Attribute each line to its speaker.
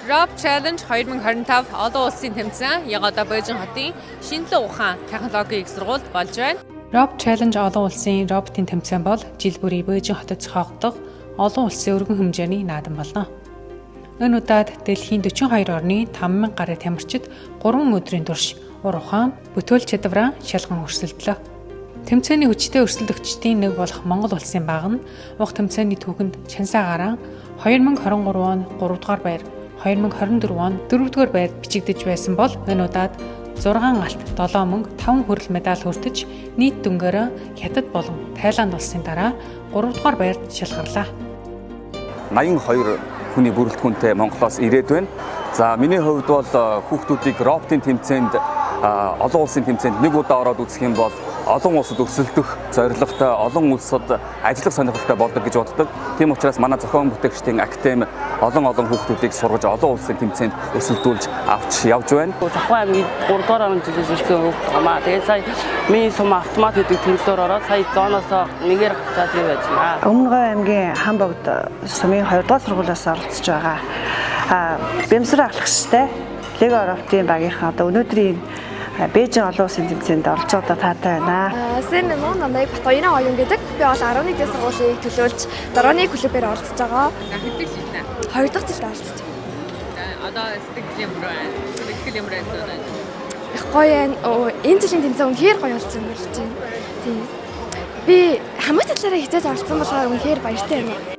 Speaker 1: Rob Challenge 2025 олон улсын тэмцээн Ягода Бээжин хотын шинэлэг ухаан технологийн их сургуульд болж байна. Rob Challenge олон улсын роботын тэмцээн бол жил бүрийн Бээжин хотод зохиогдох олон улсын өргөн хэмжээний наадам болно. Энэ удаад дэлхийн 42 орны 5000 гаруй тамирчид 3 өдрийн турш ур ухаан, бүтээл чадвараа шалган өрсөлдлөө. Тэмцээний хүчтэй өрсөлдөгчдийн нэг болох Монгол улсын баг нь уг тэмцээний түүхэнд чансаагаар 2023 он 3 дугаар байр, 2024 он 4 дугаар байрд бичигдэж байсан бол энэ удаад 6 алт, 7 мөнгө, 5 хүрэл медаль хүртэж нийт дүнгээрээ Хятад болон Тайланд улсын дараа 3 дугаар байрд шалгарлаа.
Speaker 2: 82 хүний бүрэлдэхүүнтэй Монголоос ирээд байна. За миний хувьд бол хүүхдүүдийг роботын тэмцээнд олон улсын тэмцээнд нэг удаа ороод үзэх юм бол олон улсад өрсөлдөх зорилготой, олон улсад ажиллах сонирхолтой болдог гэж боддог. Тийм учраас манай зохион бүтээгчдийн академи олон хүүхдүүдийг сургаж олон улсын тэмцээнд өрсөлдүүлж авч явж байна.
Speaker 3: Завхан аймгийн 3 дугаар орон жилээс ирсэн хүүхд хамаа. Тэгээд сая миний сум автомат гэдэг төлөвлөөр ороод сая зооноос нэгээр гацаад тийм байж байна.
Speaker 4: Өмнөгов аймгийн Хамбогд сумын 2 дугаар сургуулиас оролцож байгаа. Бэмсэр ахлагчтай Лего роботын багийнхаа одоо өнөөдрийн Бээжин олон улсын тэмцээнд орж байгаа таатай байна.
Speaker 5: Сэн нөө намайг Батбаяна оюун гэдэг. Би бол 11 дэх сургуулийг төлөөлж дорооны клубээр оролцож байгаа.
Speaker 1: Хэдий жилдээ?
Speaker 5: 2 дахь жилдээ оролцож байна.
Speaker 1: Одоо сэтгэл ямар байсан?
Speaker 5: Их гоё байна. Энэ жилийн тэмцээн үнэхээр гоё болсон юм болж байна. Тийм. Би хамаг талаараа хичээж оролцсон болохоор үнэхээр баяртай байна.